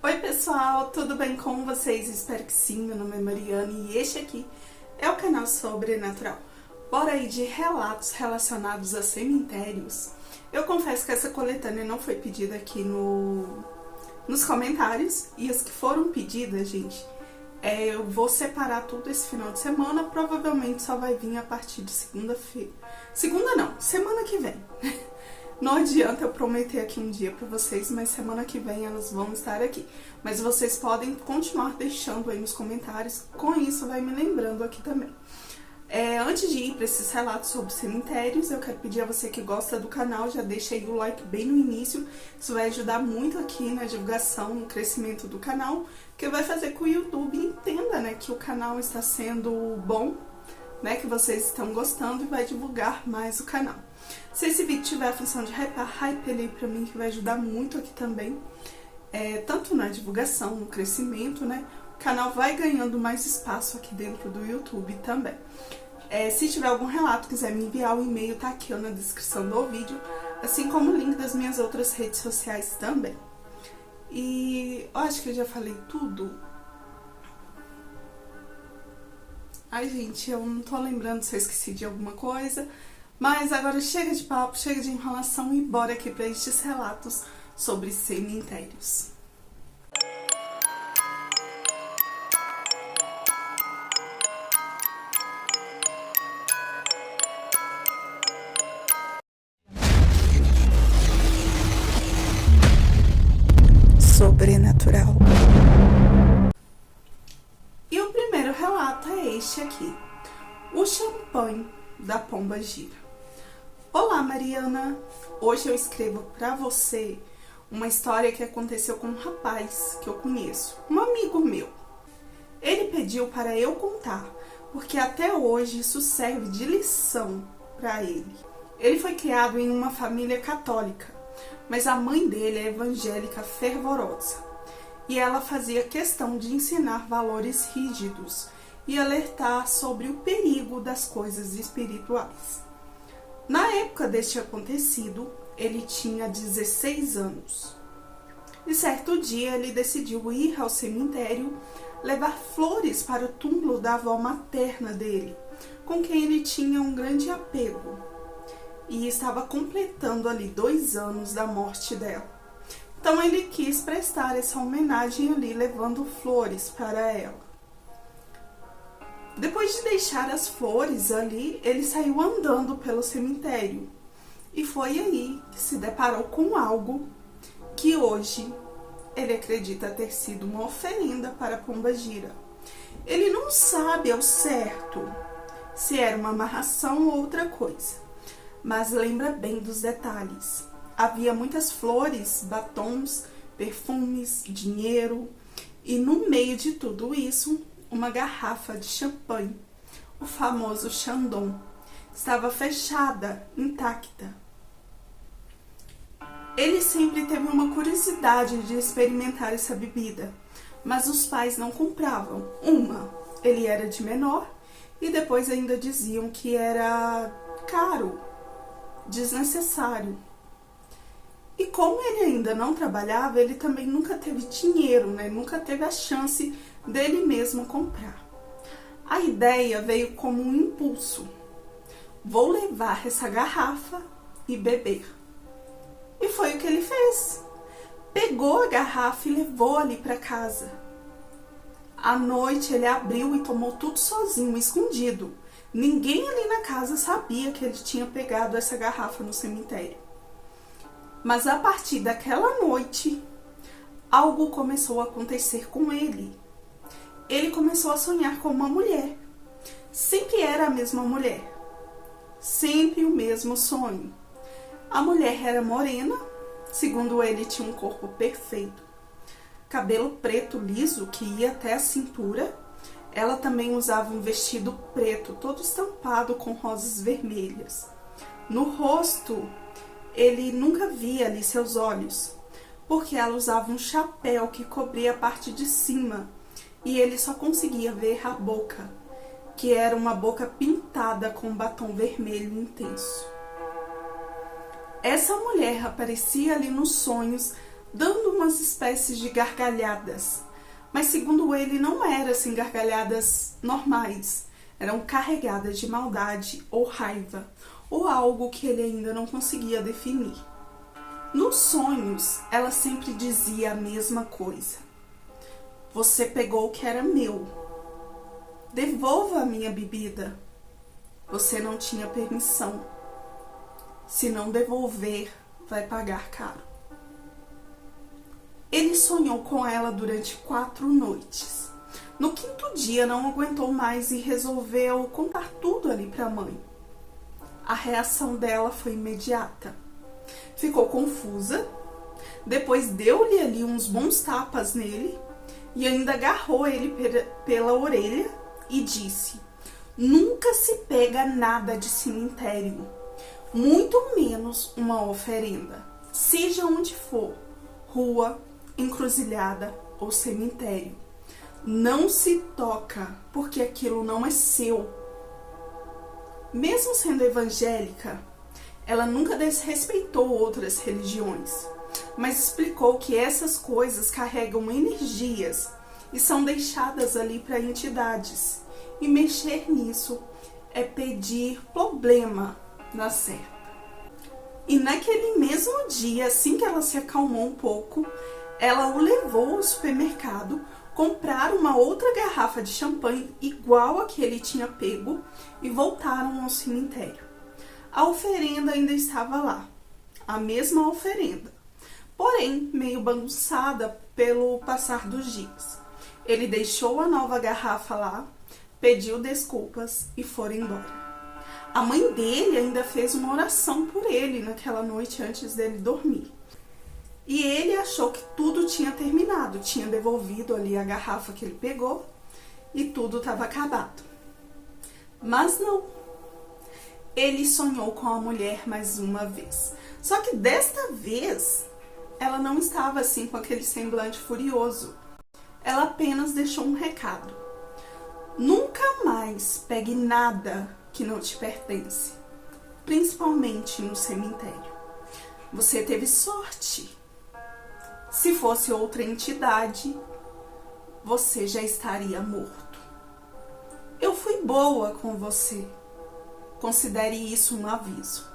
Oi pessoal, tudo bem com vocês? Espero que sim, meu nome é Mariana e este aqui é o canal Sobrenatural. Bora aí de relatos relacionados a cemitérios. Eu confesso que essa coletânea não foi pedida aqui nos comentários, e as que foram pedidas, gente, eu vou separar tudo esse final de semana, provavelmente só vai vir a partir de segunda-feira. Segunda não, semana que vem. Não adianta eu prometer aqui um dia pra vocês, mas semana que vem elas vão estar aqui. Mas vocês podem continuar deixando aí nos comentários, com isso vai me lembrando aqui também. Antes de ir para esses relatos sobre cemitérios, eu quero pedir a você que gosta do canal, já deixa aí o like bem no início. Isso vai ajudar muito aqui na divulgação, no crescimento do canal, que vai fazer com que o YouTube entenda, né, que o canal está sendo bom, né, que vocês estão gostando e vai divulgar mais o canal. Se esse vídeo tiver a função de hypar, hype ele pra mim, que vai ajudar muito aqui também, tanto na divulgação, no crescimento, né, o canal vai ganhando mais espaço aqui dentro do YouTube também. Se tiver algum relato, quiser me enviar, o e-mail tá aqui na descrição do vídeo, assim como o link das minhas outras redes sociais também. E eu acho que eu já falei tudo. Ai, gente, eu não tô lembrando se eu esqueci de alguma coisa, mas agora chega de papo, chega de enrolação e bora aqui para estes relatos sobre cemitérios. Sobrenatural. E o primeiro relato é este aqui: o champanhe da Pombagira. Olá, Mariana! Hoje eu escrevo para você uma história que aconteceu com um rapaz que eu conheço, um amigo meu. Ele pediu para eu contar, porque até hoje isso serve de lição para ele. Ele foi criado em uma família católica, mas a mãe dele é evangélica fervorosa, e ela fazia questão de ensinar valores rígidos e alertar sobre o perigo das coisas espirituais. Na época deste acontecido, ele tinha 16 anos. E certo dia ele decidiu ir ao cemitério levar flores para o túmulo da avó materna dele, com quem ele tinha um grande apego. E estava completando ali 2 anos da morte dela. Então ele quis prestar essa homenagem ali, levando flores para ela. Depois de deixar as flores ali, ele saiu andando pelo cemitério. E foi aí que se deparou com algo que hoje ele acredita ter sido uma oferenda para Pombagira. Ele não sabe ao certo se era uma amarração ou outra coisa, mas lembra bem dos detalhes. Havia muitas flores, batons, perfumes, dinheiro, e no meio de tudo isso, uma garrafa de champanhe, o famoso Chandon, estava fechada, intacta. Ele sempre teve uma curiosidade de experimentar essa bebida, mas os pais não compravam. Ele era de menor, e depois ainda diziam que era caro, desnecessário. E como ele ainda não trabalhava, ele também nunca teve dinheiro, né? Nunca teve a chance dele mesmo comprar. A ideia veio como um impulso. Vou levar essa garrafa e beber. E foi o que ele fez. Pegou a garrafa e levou ali para casa. À noite ele abriu e tomou tudo sozinho, escondido. Ninguém ali na casa sabia que ele tinha pegado essa garrafa no cemitério. Mas a partir daquela noite, algo começou a acontecer com ele. Ele começou a sonhar com uma mulher. Sempre era a mesma mulher. Sempre o mesmo sonho. A mulher era morena, segundo ele tinha um corpo perfeito. Cabelo preto liso que ia até a cintura. Ela também usava um vestido preto, todo estampado com rosas vermelhas. No rosto, ele nunca via ali seus olhos, porque ela usava um chapéu que cobria a parte de cima, e ele só conseguia ver a boca, que era uma boca pintada com batom vermelho intenso. Essa mulher aparecia ali nos sonhos dando umas espécies de gargalhadas. Mas segundo ele, não eram assim gargalhadas normais, eram carregadas de maldade ou raiva, ou algo que ele ainda não conseguia definir. Nos sonhos, ela sempre dizia a mesma coisa. Você pegou o que era meu. Devolva a minha bebida. Você não tinha permissão. Se não devolver, vai pagar caro. Ele sonhou com ela durante 4 noites. No 5º dia não aguentou mais e resolveu contar tudo ali para a mãe. A reação dela foi imediata. Ficou confusa, depois deu-lhe ali uns bons tapas nele e ainda agarrou ele pela orelha e disse: nunca se pega nada de cemitério, muito menos uma oferenda, seja onde for, rua, encruzilhada ou cemitério. Não se toca, porque aquilo não é seu. Mesmo sendo evangélica, ela nunca desrespeitou outras religiões, mas explicou que essas coisas carregam energias e são deixadas ali para entidades, e mexer nisso é pedir problema na certa. E naquele mesmo dia, assim que ela se acalmou um pouco, ela o levou ao supermercado, comprar uma outra garrafa de champanhe igual a que ele tinha pego e voltaram ao cemitério. A oferenda ainda estava lá, a mesma oferenda, porém meio bagunçada pelo passar dos dias. Ele deixou a nova garrafa lá, pediu desculpas e foram embora. A mãe dele ainda fez uma oração por ele naquela noite antes dele dormir. E ele achou que tudo tinha terminado, tinha devolvido ali a garrafa que ele pegou e tudo estava acabado. Mas não. Ele sonhou com a mulher mais uma vez. Só que desta vez, ela não estava assim com aquele semblante furioso. Ela apenas deixou um recado. Nunca mais pegue nada que não te pertence, principalmente no cemitério. Você teve sorte. Se fosse outra entidade, você já estaria morto. Eu fui boa com você. Considere isso um aviso.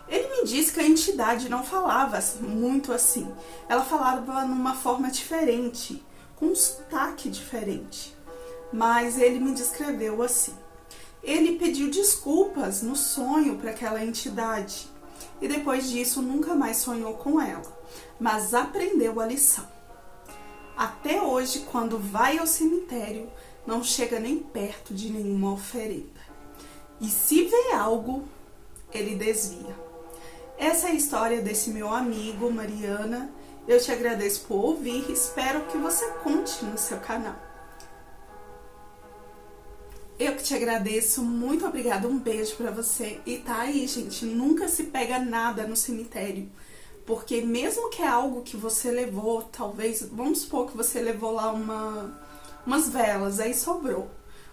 Ele me disse que a entidade não falava muito assim. Ela falava numa forma diferente, com um sotaque diferente. Mas ele me descreveu assim. Ele pediu desculpas no sonho para aquela entidade. E depois disso nunca mais sonhou com ela. Mas aprendeu a lição. Até hoje, quando vai ao cemitério, não chega nem perto de nenhuma oferenda. E se vê algo, ele desvia. Essa é a história desse meu amigo, Mariana. Eu te agradeço por ouvir e espero que você conte no seu canal. Eu que te agradeço, muito obrigada, um beijo pra você. E tá aí, gente, nunca se pega nada no cemitério. Porque mesmo que é algo que você levou, talvez, vamos supor que você levou lá umas velas, aí sobrou.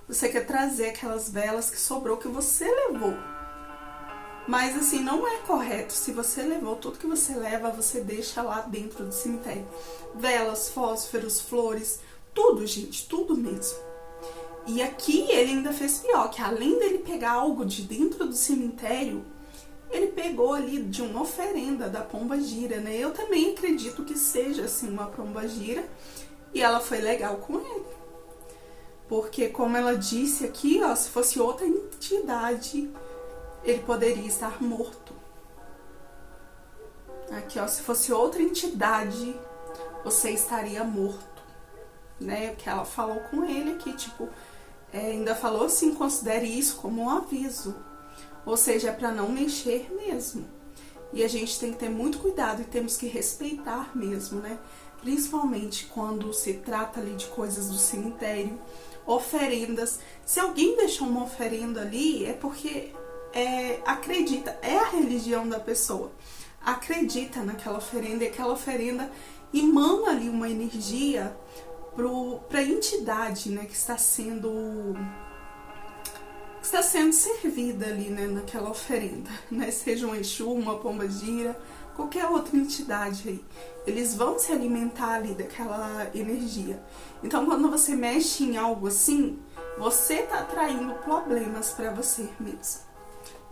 Você quer trazer aquelas velas que sobrou, que você levou. Mas assim, não é correto. Se você levou tudo que você leva, você deixa lá dentro do cemitério. Velas, fósforos, flores, tudo, gente, tudo mesmo. E aqui ele ainda fez pior, que além dele pegar algo de dentro do cemitério, ele pegou ali de uma oferenda da pombagira, né? Eu também acredito que seja assim uma pombagira, e ela foi legal com ele. Porque como ela disse aqui, ó, se fosse outra entidade, ele poderia estar morto. Aqui, ó, se fosse outra entidade, você estaria morto, né? O que ela falou com ele aqui, tipo, ainda falou assim, considere isso como um aviso. Ou seja, é para não mexer mesmo. E a gente tem que ter muito cuidado e temos que respeitar mesmo, né? Principalmente quando se trata ali de coisas do cemitério, oferendas. Se alguém deixou uma oferenda ali, é porque acredita, é a religião da pessoa. Acredita naquela oferenda, e aquela oferenda emana ali uma energia para a entidade, né, que está sendo servida ali, né, naquela oferenda, né, seja um Exu, uma pombagira, qualquer outra entidade aí. Eles vão se alimentar ali daquela energia. Então, quando você mexe em algo assim, você tá atraindo problemas pra você mesmo.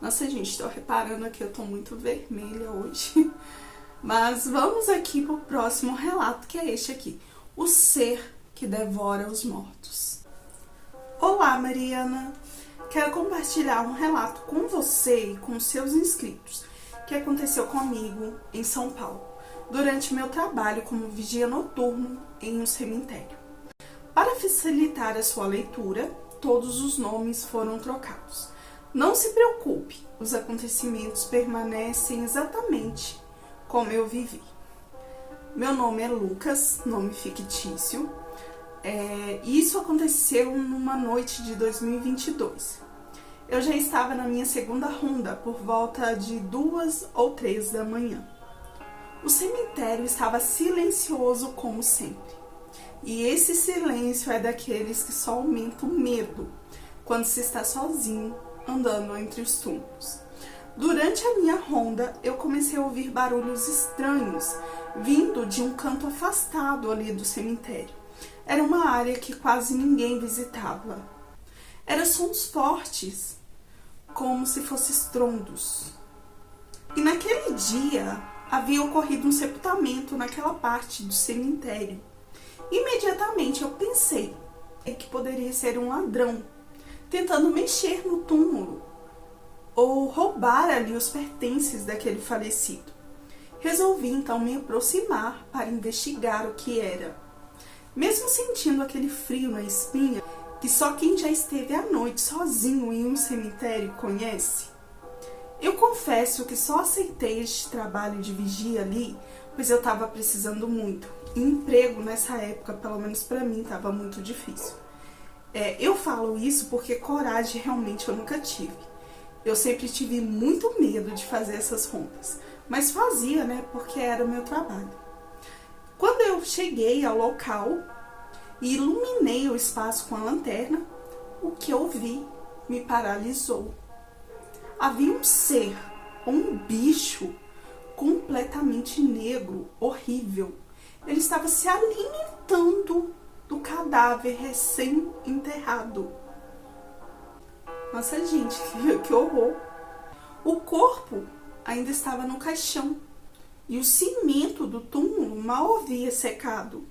Nossa, gente, tô reparando aqui, eu tô muito vermelha hoje. Mas vamos aqui pro próximo relato, que é este aqui. O ser que devora os mortos. Olá, Mariana. Quero compartilhar um relato com você e com seus inscritos que aconteceu comigo em São Paulo, durante meu trabalho como vigia noturno em um cemitério. Para facilitar a sua leitura, todos os nomes foram trocados. Não se preocupe, os acontecimentos permanecem exatamente como eu vivi. Meu nome é Lucas, nome fictício. Isso aconteceu numa noite de 2022. Eu já estava na minha segunda ronda por volta de 2 ou 3 da manhã. O cemitério estava silencioso como sempre. E esse silêncio é daqueles que só aumenta o medo quando se está sozinho andando entre os túmulos. Durante a minha ronda, eu comecei a ouvir barulhos estranhos vindo de um canto afastado ali do cemitério. Era uma área que quase ninguém visitava. Eram sons fortes, como se fossem estrondos. E naquele dia, havia ocorrido um sepultamento naquela parte do cemitério. Imediatamente eu pensei que poderia ser um ladrão, tentando mexer no túmulo, ou roubar ali os pertences daquele falecido. Resolvi então me aproximar para investigar o que era. Mesmo sentindo aquele frio na espinha, que só quem já esteve à noite sozinho em um cemitério conhece, eu confesso que só aceitei este trabalho de vigia ali, pois eu estava precisando muito. E emprego nessa época, pelo menos para mim, estava muito difícil. Eu falo isso porque coragem realmente eu nunca tive. Eu sempre tive muito medo de fazer essas rondas, mas fazia, né, porque era o meu trabalho. Quando eu cheguei ao local e iluminei o espaço com a lanterna, o que eu vi me paralisou. Havia um ser, um bicho, completamente negro, horrível. Ele estava se alimentando do cadáver recém-enterrado. Nossa, gente, que horror! O corpo ainda estava no caixão e o cimento do túmulo mal havia secado.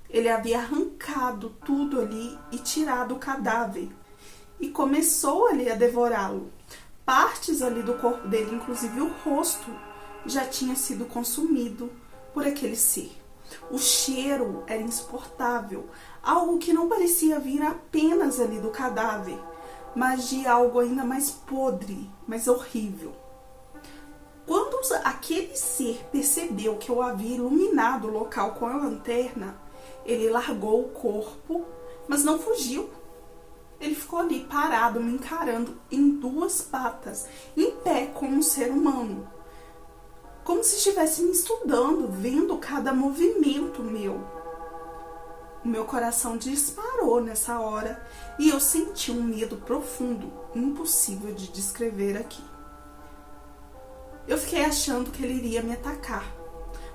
Ele havia arrancado tudo ali e tirado o cadáver e começou ali a devorá-lo. Partes ali do corpo dele, inclusive o rosto, já tinha sido consumido por aquele ser. O cheiro era insuportável, algo que não parecia vir apenas ali do cadáver, mas de algo ainda mais podre, mais horrível. Quando aquele ser percebeu que eu havia iluminado o local com a lanterna, ele largou o corpo, mas não fugiu. Ele ficou ali parado, me encarando em 2 patas, em pé como um ser humano. Como se estivesse me estudando, vendo cada movimento meu. O meu coração disparou nessa hora e eu senti um medo profundo, impossível de descrever aqui. Eu fiquei achando que ele iria me atacar,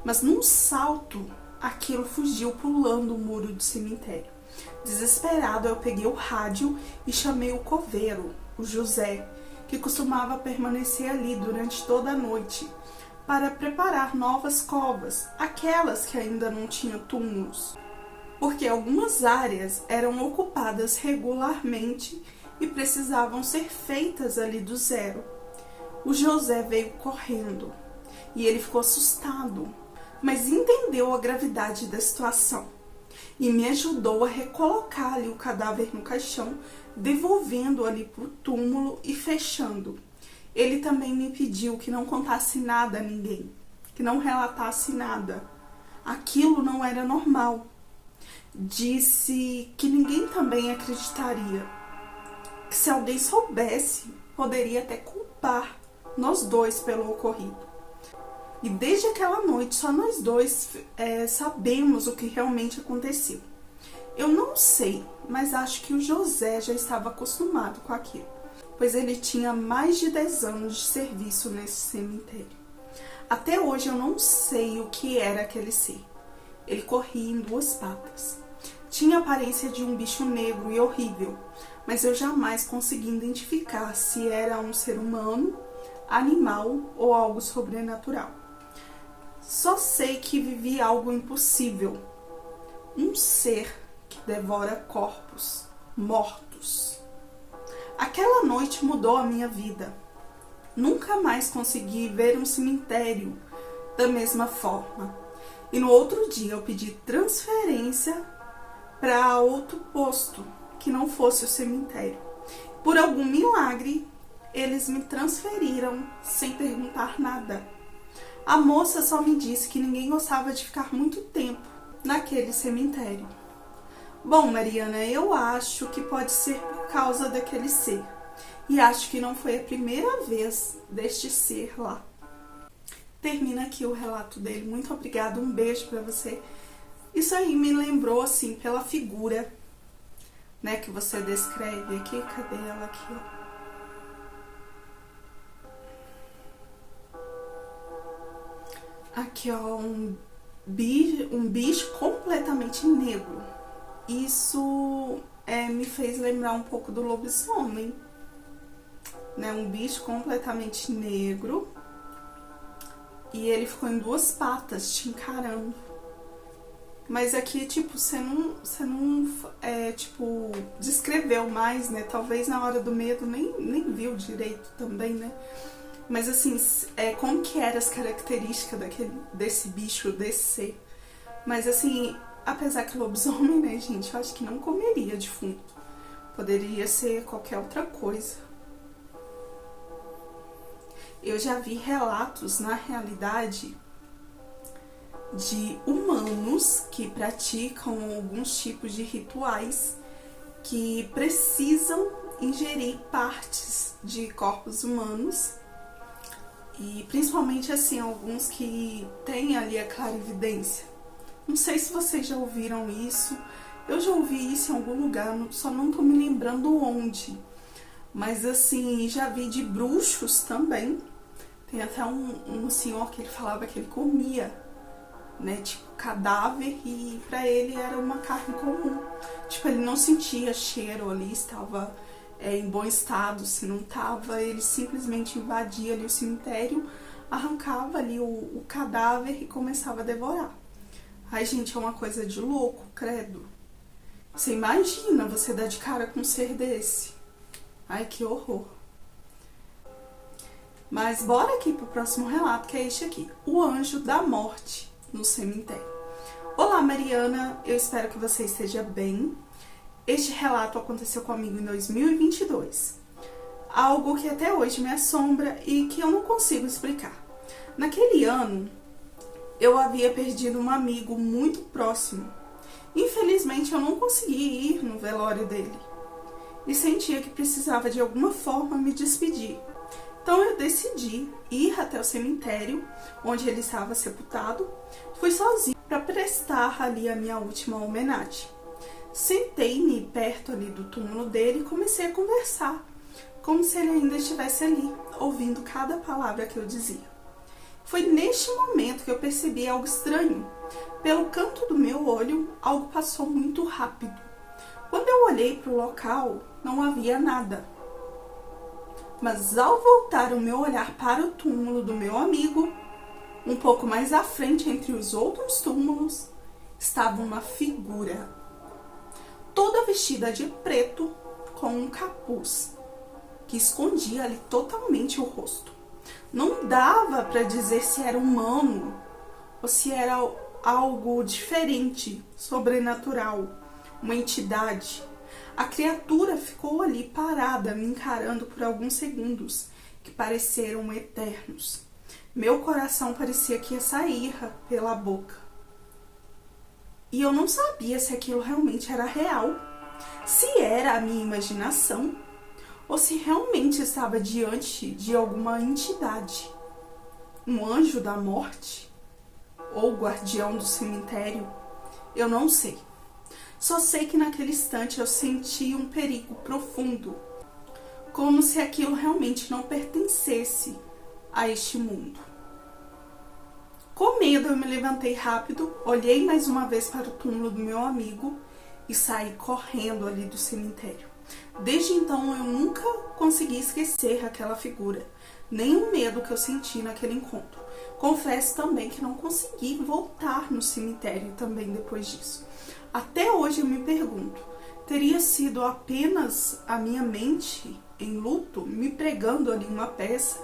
mas num salto, aquilo fugiu pulando o muro do cemitério. Desesperado, eu peguei o rádio e chamei o coveiro, o José, que costumava permanecer ali durante toda a noite, para preparar novas covas, aquelas que ainda não tinham túmulos, porque algumas áreas eram ocupadas regularmente e precisavam ser feitas ali do zero. O José veio correndo e ele ficou assustado, mas entendeu a gravidade da situação e me ajudou a recolocar ali o cadáver no caixão, devolvendo ali para o túmulo e fechando. Ele também me pediu que não contasse nada a ninguém, que não relatasse nada. Aquilo não era normal. Disse que ninguém também acreditaria, que se alguém soubesse, poderia até culpar nós dois pelo ocorrido. E desde aquela noite, só nós dois sabemos o que realmente aconteceu. Eu não sei, mas acho que o José já estava acostumado com aquilo, pois ele tinha mais de 10 anos de serviço nesse cemitério. Até hoje eu não sei o que era aquele ser. Ele corria em 2 patas. Tinha a aparência de um bicho negro e horrível, mas eu jamais consegui identificar se era um ser humano, animal ou algo sobrenatural. Só sei que vivi algo impossível. Um ser que devora corpos mortos. Aquela noite mudou a minha vida. Nunca mais consegui ver um cemitério da mesma forma. E no outro dia eu pedi transferência para outro posto que não fosse o cemitério. Por algum milagre, eles me transferiram sem perguntar nada. A moça só me disse que ninguém gostava de ficar muito tempo naquele cemitério. Bom, Mariana, eu acho que pode ser por causa daquele ser. E acho que não foi a primeira vez deste ser lá. Termina aqui o relato dele. Muito obrigada, um beijo pra você. Isso aí me lembrou, assim, pela figura, né, que você descreve aqui. Cadê ela aqui, ó? Aqui, ó, um bicho completamente negro. Isso me fez lembrar um pouco do lobisomem, né? Um bicho completamente negro. E ele ficou em 2 patas te encarando. Mas aqui, tipo, você não tipo, descreveu mais, né? Talvez na hora do medo nem viu direito também, né? Mas assim, como que eram as características desse bicho, desse ser. Mas assim, apesar que lobisomem, né, gente, eu acho que não comeria defunto. Poderia ser qualquer outra coisa. Eu já vi relatos, na realidade, de humanos que praticam alguns tipos de rituais que precisam ingerir partes de corpos humanos. E principalmente, assim, alguns que têm ali a clarividência. Não sei se vocês já ouviram isso. Eu já ouvi isso em algum lugar, só não tô me lembrando onde. Mas, assim, já vi de bruxos também. Tem até um senhor que ele falava que ele comia, né, tipo, cadáver, e pra ele era uma carne comum. Tipo, ele não sentia cheiro ali, estava em bom estado. Se não tava, ele simplesmente invadia ali o cemitério, arrancava ali o cadáver e começava a devorar. Ai, gente, é uma coisa de louco, credo. Você imagina você dar de cara com um ser desse? Ai, que horror. Mas bora aqui pro próximo relato, que é este aqui. O anjo da morte no cemitério. Olá, Mariana, eu espero que você esteja bem. Este relato aconteceu comigo em 2022. Algo que até hoje me assombra e que eu não consigo explicar. Naquele ano, eu havia perdido um amigo muito próximo. Infelizmente, eu não consegui ir no velório dele. E sentia que precisava de alguma forma me despedir. Então eu decidi ir até o cemitério onde ele estava sepultado. Fui sozinha para prestar ali a minha última homenagem. Sentei-me perto ali do túmulo dele e comecei a conversar, como se ele ainda estivesse ali, ouvindo cada palavra que eu dizia. Foi neste momento que eu percebi algo estranho. Pelo canto do meu olho, algo passou muito rápido. Quando eu olhei para o local, não havia nada. Mas ao voltar o meu olhar para o túmulo do meu amigo, um pouco mais à frente entre os outros túmulos, estava uma figura, toda vestida de preto, com um capuz, que escondia ali totalmente o rosto. Não dava para dizer se era humano ou se era algo diferente, sobrenatural, uma entidade. A criatura ficou ali parada, me encarando por alguns segundos, que pareceram eternos. Meu coração parecia que ia sair pela boca. E eu não sabia se aquilo realmente era real, se era a minha imaginação, ou se realmente estava diante de alguma entidade. Um anjo da morte? Ou guardião do cemitério? Eu não sei. Só sei que naquele instante eu senti um perigo profundo, como se aquilo realmente não pertencesse a este mundo. Com medo, eu me levantei rápido, olhei mais uma vez para o túmulo do meu amigo e saí correndo ali do cemitério. Desde então, eu nunca consegui esquecer aquela figura, nem o medo que eu senti naquele encontro. Confesso também que não consegui voltar no cemitério também depois disso. Até hoje eu me pergunto, teria sido apenas a minha mente em luto, me pregando ali uma peça,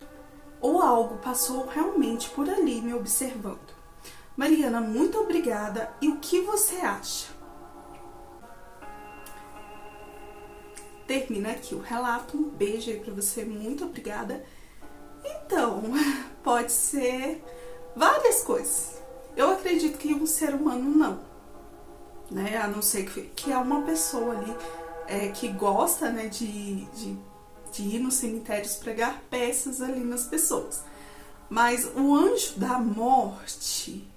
ou algo passou realmente por ali me observando? Mariana, muito obrigada. E o que você acha? Termina aqui o relato. Um beijo aí pra você. Muito obrigada. Então, pode ser várias coisas. Eu acredito que um ser humano não, né? A não ser que é uma pessoa ali que gosta, né, de ir nos cemitérios pregar peças ali nas pessoas. Mas o anjo da morte,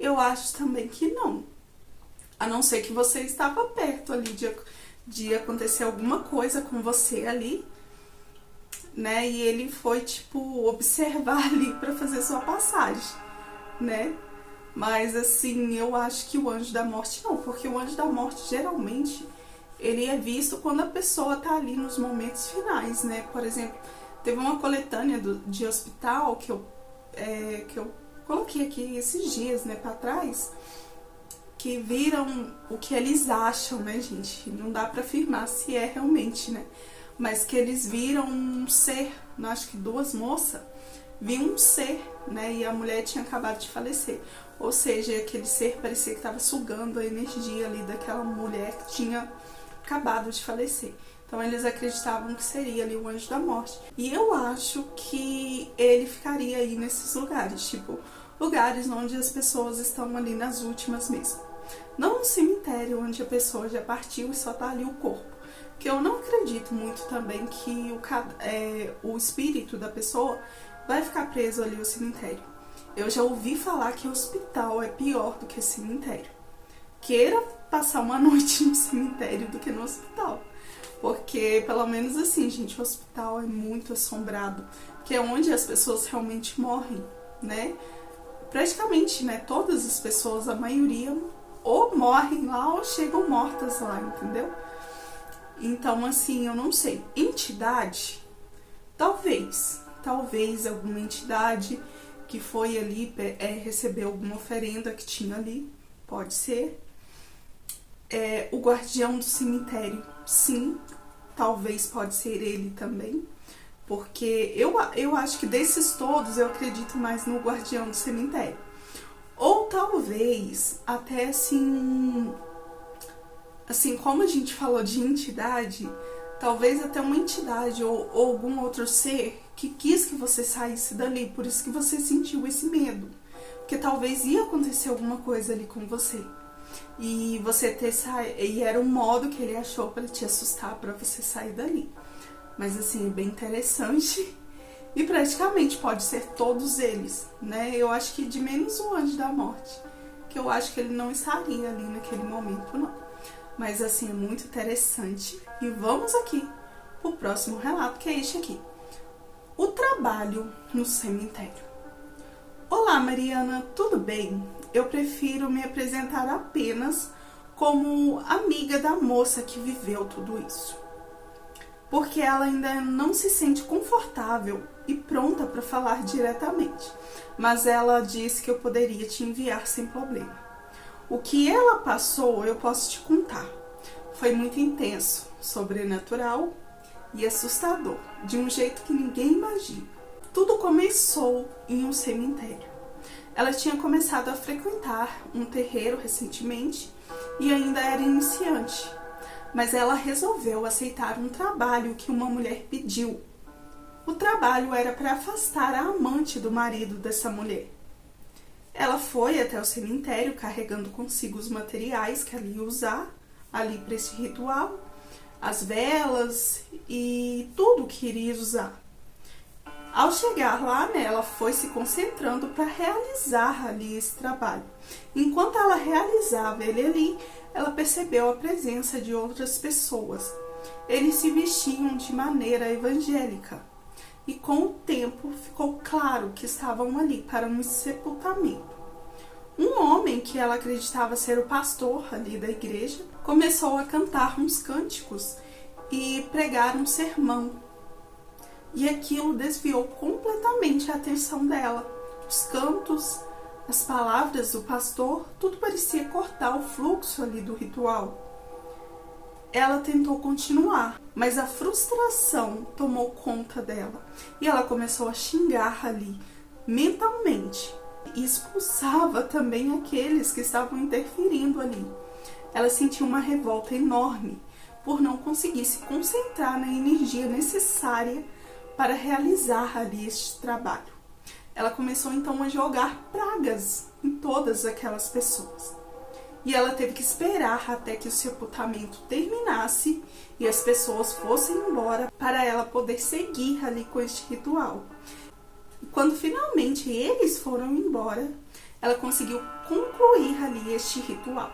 eu acho também que não. A não ser que você estava perto ali de acontecer alguma coisa com você ali, né? E ele foi, tipo, observar ali para fazer sua passagem, né? Mas, assim, eu acho que o anjo da morte não. Porque o anjo da morte, geralmente, ele é visto quando a pessoa tá ali nos momentos finais, né? Por exemplo, teve uma coletânea de hospital que eu coloquei aqui esses dias, né, pra trás, que viram o que eles acham, né, gente? Não dá pra afirmar se é realmente, né? Mas que eles viram um ser, acho que 2 moças, viam um ser, né? E a mulher tinha acabado de falecer. Ou seja, aquele ser parecia que estava sugando a energia ali daquela mulher que tinha acabado de falecer. Então eles acreditavam que seria ali o anjo da morte. E eu acho que ele ficaria aí nesses lugares, tipo, lugares onde as pessoas estão ali nas últimas mesmo. Não um cemitério onde a pessoa já partiu e só tá ali o corpo. Porque eu não acredito muito também que o espírito da pessoa vai ficar preso ali ao cemitério. Eu já ouvi falar que hospital é pior do que cemitério. Queira passar uma noite no cemitério do que no hospital. Porque, pelo menos assim, gente, o hospital é muito assombrado. Que é onde as pessoas realmente morrem, né? Praticamente, né, todas as pessoas, a maioria, ou morrem lá ou chegam mortas lá, entendeu? Então, assim, eu não sei. Entidade? Talvez alguma entidade que foi ali receber alguma oferenda que tinha ali, pode ser. O guardião do cemitério, sim, talvez pode ser ele também, porque eu acho que desses todos eu acredito mais no guardião do cemitério. Ou talvez até assim como a gente falou de entidade, talvez até uma entidade ou algum outro ser que quis que você saísse dali, por isso que você sentiu esse medo, porque talvez ia acontecer alguma coisa ali com você. E você e era um modo que ele achou para te assustar, para você sair dali. Mas assim, é bem interessante. E praticamente pode ser todos eles, né? Eu acho que de menos o anjo da morte, que eu acho que ele não estaria ali naquele momento, não. Mas assim, é muito interessante. E vamos aqui pro próximo relato, que é este aqui. O trabalho no cemitério. Olá, Mariana, tudo bem? Eu prefiro me apresentar apenas como amiga da moça que viveu tudo isso, porque ela ainda não se sente confortável e pronta para falar diretamente, mas ela disse que eu poderia te enviar sem problema. O que ela passou eu posso te contar. Foi muito intenso, sobrenatural e assustador, de um jeito que ninguém imagina. Tudo começou em um cemitério. Ela tinha começado a frequentar um terreiro recentemente e ainda era iniciante, mas ela resolveu aceitar um trabalho que uma mulher pediu. O trabalho era para afastar a amante do marido dessa mulher. Ela foi até o cemitério carregando consigo os materiais que ela ia usar ali para esse ritual, as velas e tudo que iria usar. Ao chegar lá, né, ela foi se concentrando para realizar ali esse trabalho. Enquanto ela realizava ele ali, ela percebeu a presença de outras pessoas. Eles se vestiam de maneira evangélica. e com o tempo ficou claro que estavam ali para um sepultamento. Um homem que ela acreditava ser o pastor ali da igreja começou a cantar uns cânticos e pregar um sermão. E aquilo desviou completamente a atenção dela. Os cantos, as palavras do pastor, tudo parecia cortar o fluxo ali do ritual. Ela tentou continuar, mas a frustração tomou conta dela e ela começou a xingar ali mentalmente e expulsava também aqueles que estavam interferindo ali. Ela sentiu uma revolta enorme por não conseguir se concentrar na energia necessária para realizar ali este trabalho. Ela começou então a jogar pragas em todas aquelas pessoas. E ela teve que esperar até que o sepultamento terminasse e as pessoas fossem embora para ela poder seguir ali com este ritual. E quando finalmente eles foram embora, ela conseguiu concluir ali este ritual.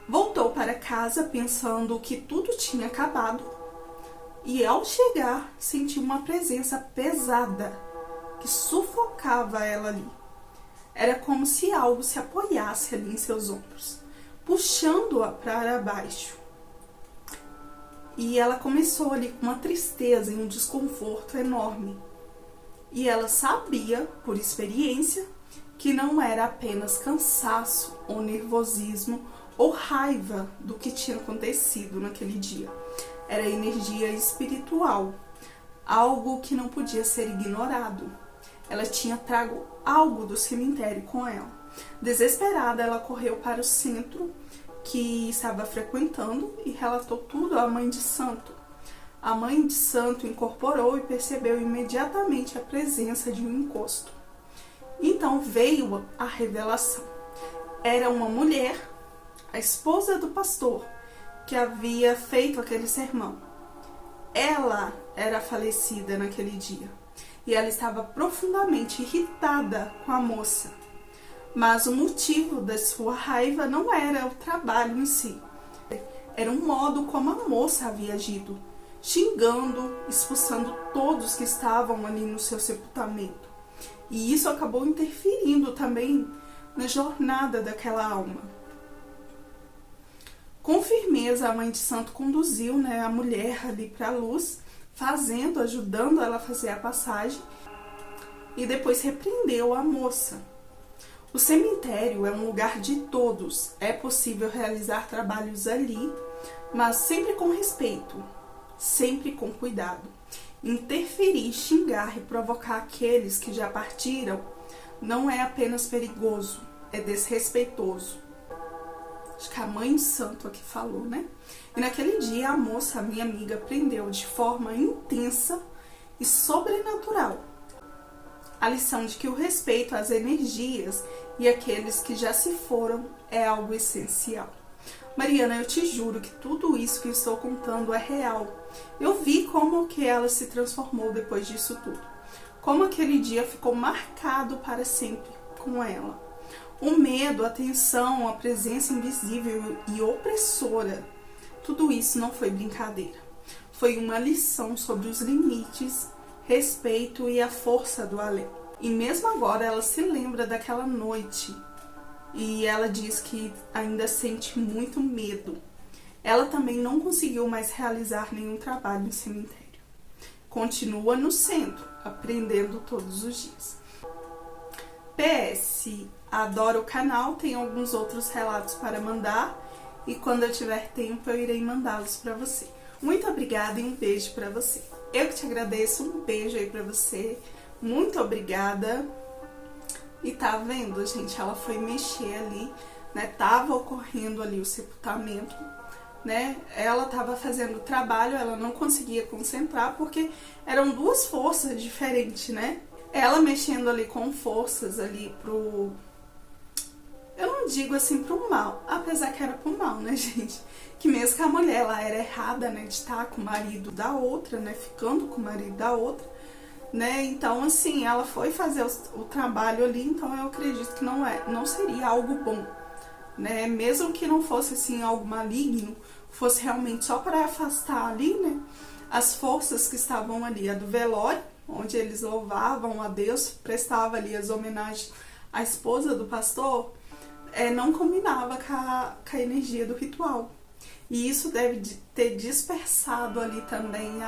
Voltou para casa pensando que tudo tinha acabado e ao chegar sentiu uma presença pesada que sufocava ela ali. Era como se algo se apoiasse ali em seus ombros, puxando-a para baixo. E ela começou ali com uma tristeza e um desconforto enorme. E ela sabia, por experiência, que não era apenas cansaço ou nervosismo ou raiva do que tinha acontecido naquele dia. Era energia espiritual, algo que não podia ser ignorado. Ela tinha trago algo do cemitério com ela. Desesperada, ela correu para o centro que estava frequentando e relatou tudo à mãe de santo. A mãe de santo incorporou e percebeu imediatamente a presença de um encosto. Então veio a revelação. Era uma mulher, a esposa do pastor, que havia feito aquele sermão. Ela era falecida naquele dia. E ela estava profundamente irritada com a moça. Mas o motivo da sua raiva não era o trabalho em si. Era o modo como a moça havia agido, xingando, expulsando todos que estavam ali no seu sepultamento. E isso acabou interferindo também na jornada daquela alma. Com firmeza, a mãe de santo conduziu a mulher ali para a luz, ajudando ela a fazer a passagem, e depois repreendeu a moça. O cemitério é um lugar de todos, é possível realizar trabalhos ali, mas sempre com respeito, sempre com cuidado. Interferir, xingar e provocar aqueles que já partiram não é apenas perigoso, é desrespeitoso. Acho que a mãe de santo aqui falou, né? E naquele dia a moça, a minha amiga, aprendeu de forma intensa e sobrenatural a lição de que o respeito às energias e àqueles que já se foram é algo essencial. Mariana, eu te juro que tudo isso que eu estou contando é real. Eu vi como que ela se transformou depois disso tudo. Como aquele dia ficou marcado para sempre com ela. O medo, a tensão, a presença invisível e opressora, tudo isso não foi brincadeira. Foi uma lição sobre os limites, respeito e a força do além. E mesmo agora ela se lembra daquela noite e ela diz que ainda sente muito medo. Ela também não conseguiu mais realizar nenhum trabalho em cemitério. Continua no centro, aprendendo todos os dias. PS, adoro o canal, tem alguns outros relatos para mandar e quando eu tiver tempo eu irei mandá-los para você. Muito obrigada e um beijo para você. Eu que te agradeço, um beijo aí pra você. Muito obrigada. E tá vendo, gente? Ela foi mexer ali, né? Tava ocorrendo ali o sepultamento, né? Ela tava fazendo o trabalho, ela não conseguia concentrar porque eram duas forças diferentes, né? Ela mexendo ali com forças ali pro... Eu não digo assim pro mal, apesar que era pro mal, né, gente? Que mesmo que a mulher ela era errada, né, de estar com o marido da outra, né, ficando com o marido da outra, né? Então, assim, ela foi fazer o trabalho ali, então eu acredito que não seria algo bom, né? Mesmo que não fosse assim algo maligno, fosse realmente só para afastar ali, né, as forças que estavam ali, a do velório, onde eles louvavam a Deus, prestavam ali as homenagens à esposa do pastor, não combinava com a energia do ritual. E isso deve ter dispersado ali também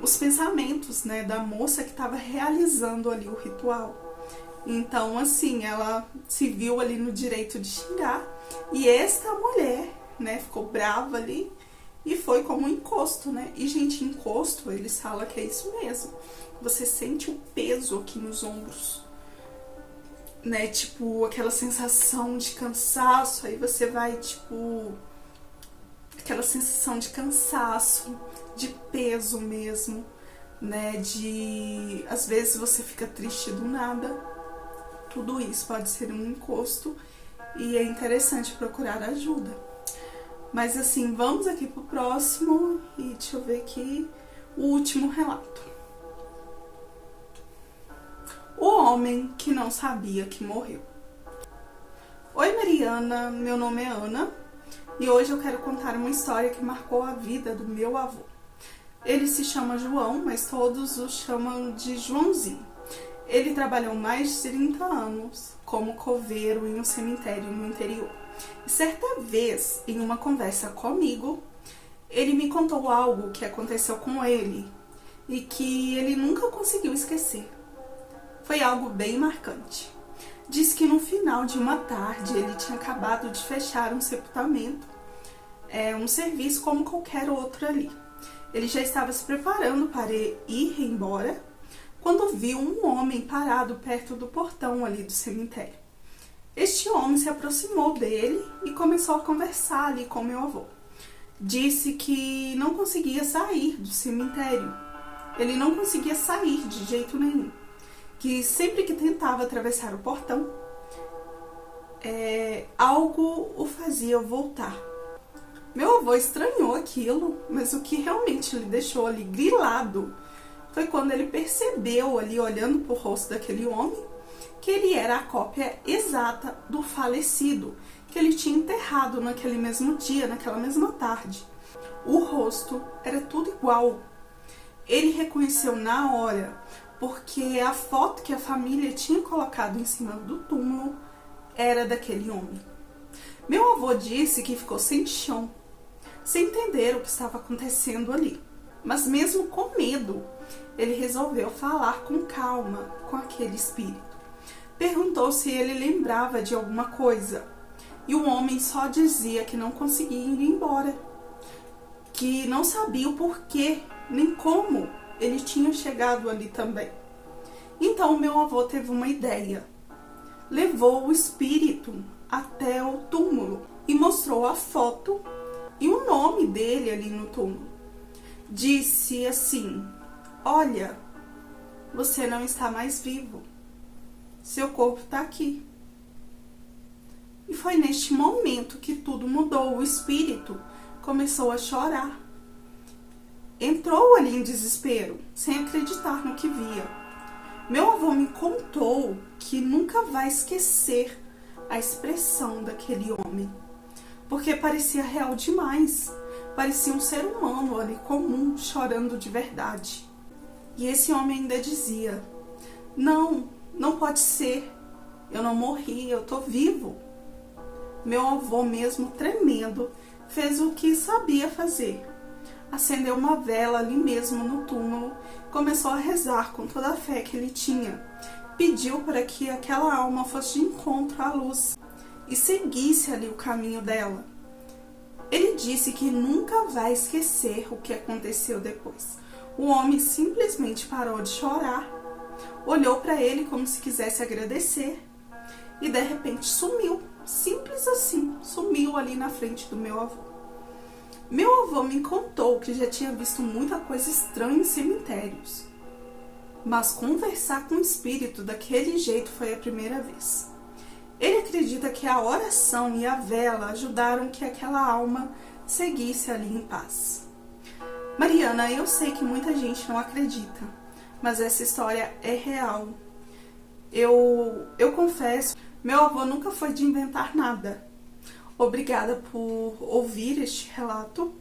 os pensamentos, né, da moça que estava realizando ali o ritual. Então, assim, ela se viu ali no direito de xingar, e esta mulher, né, ficou brava ali e foi como um encosto, né? E, gente, encosto, eles falam que é isso mesmo. Você sente o peso aqui nos ombros, né? Tipo, aquela sensação de cansaço, aí você vai, tipo, aquela sensação de cansaço, de peso mesmo, né? Às vezes você fica triste do nada. Tudo isso pode ser um encosto e é interessante procurar ajuda. Mas assim, vamos aqui pro próximo e deixa eu ver aqui o último relato. O homem que não sabia que morreu. Oi, Mariana, meu nome é Ana e hoje eu quero contar uma história que marcou a vida do meu avô. Ele se chama João, mas todos o chamam de Joãozinho. Ele trabalhou mais de 30 anos como coveiro em um cemitério no interior. E certa vez, em uma conversa comigo, ele me contou algo que aconteceu com ele e que ele nunca conseguiu esquecer. Foi algo bem marcante. Diz que no final de uma tarde ele tinha acabado de fechar um sepultamento, um serviço como qualquer outro ali. Ele já estava se preparando para ir embora quando viu um homem parado perto do portão ali do cemitério. Este homem se aproximou dele e começou a conversar ali com meu avô. Disse que não conseguia sair do cemitério. Ele não conseguia sair de jeito nenhum. Que sempre que tentava atravessar o portão, algo o fazia voltar. Meu avô estranhou aquilo, mas o que realmente lhe deixou ali grilado foi quando ele percebeu ali, olhando para o rosto daquele homem, que ele era a cópia exata do falecido, que ele tinha enterrado naquele mesmo dia, naquela mesma tarde. O rosto era tudo igual. Ele reconheceu na hora, porque a foto que a família tinha colocado em cima do túmulo era daquele homem. Meu avô disse que ficou sem chão, sem entender o que estava acontecendo ali. Mas mesmo com medo, ele resolveu falar com calma com aquele espírito. Perguntou se ele lembrava de alguma coisa, e o homem só dizia que não conseguia ir embora, que não sabia o porquê, nem como ele tinha chegado ali também. Então meu avô teve uma ideia. Levou o espírito até o túmulo e mostrou a foto e o nome dele ali no túmulo. Disse assim: olha, você não está mais vivo. Seu corpo está aqui. E foi neste momento que tudo mudou. O espírito começou a chorar. Entrou ali em desespero, sem acreditar no que via. Meu avô me contou que nunca vai esquecer a expressão daquele homem, porque parecia real demais. Parecia um ser humano ali comum, chorando de verdade. E esse homem ainda dizia: não pode ser, eu não morri, eu tô vivo. Meu avô, mesmo tremendo, fez o que sabia fazer. Acendeu uma vela ali mesmo no túmulo, começou a rezar com toda a fé que ele tinha. Pediu para que aquela alma fosse de encontro à luz e seguisse ali o caminho dela. Ele disse que nunca vai esquecer o que aconteceu depois. O homem simplesmente parou de chorar, olhou para ele como se quisesse agradecer e de repente sumiu. Simples assim, sumiu ali na frente do meu avô. Meu avô me contou que já tinha visto muita coisa estranha em cemitérios, mas conversar com o espírito daquele jeito foi a primeira vez. Ele acredita que a oração e a vela ajudaram que aquela alma seguisse ali em paz. Mariana, eu sei que muita gente não acredita, mas essa história é real. Eu confesso, meu avô nunca foi de inventar nada. Obrigada por ouvir este relato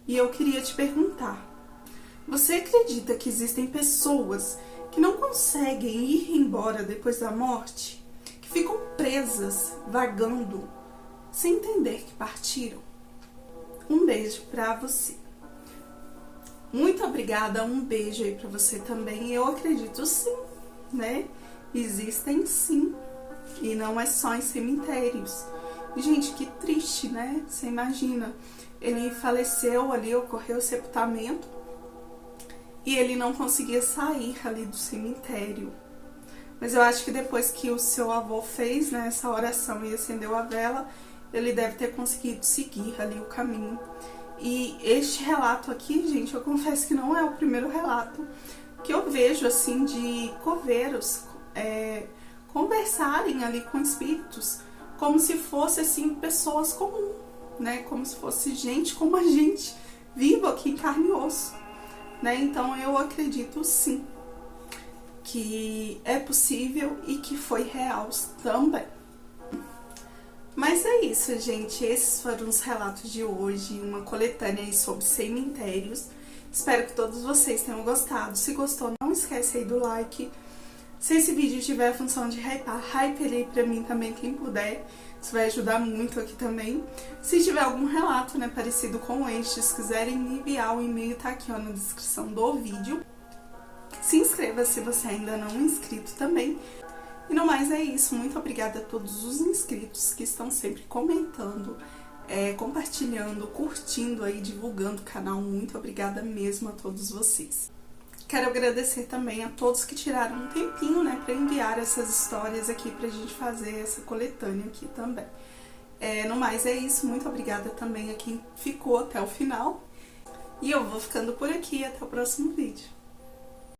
e eu queria te perguntar: Você acredita que existem pessoas que não conseguem ir embora depois da morte? Que ficam presas, vagando, sem entender que partiram? Um beijo pra você. Muito obrigada, um beijo aí pra você também. Eu acredito sim, né? Existem sim. E não é só em cemitérios. Gente, que triste, né? Você imagina, ele faleceu ali, ocorreu o sepultamento e ele não conseguia sair ali do cemitério. Mas eu acho que depois que o seu avô fez, né, essa oração e acendeu a vela, ele deve ter conseguido seguir ali o caminho. E este relato aqui, gente, eu confesso que não é o primeiro relato que eu vejo, assim, de coveiros conversarem ali com espíritos, como se fosse, assim, pessoas comuns, né? Como se fosse gente como a gente, vivo aqui em carne e osso, né? Então eu acredito sim que é possível e que foi real também. Mas é isso, gente. Esses foram os relatos de hoje, uma coletânea aí sobre cemitérios. Espero que todos vocês tenham gostado. Se gostou, não esquece aí do like. Se esse vídeo tiver a função de hypar, hype ele aí pra mim também, quem puder. Isso vai ajudar muito aqui também. Se tiver algum relato, né, parecido com estes, quiserem me enviar, o e-mail tá aqui, ó, na descrição do vídeo. Se inscreva se você ainda não é inscrito também. E no mais é isso. Muito obrigada a todos os inscritos que estão sempre comentando, compartilhando, curtindo aí, divulgando o canal. Muito obrigada mesmo a todos vocês. Quero agradecer também a todos que tiraram um tempinho, né, para enviar essas histórias aqui pra gente fazer essa coletânea aqui também. No mais é isso, muito obrigada também a quem ficou até o final. E eu vou ficando por aqui, até o próximo vídeo.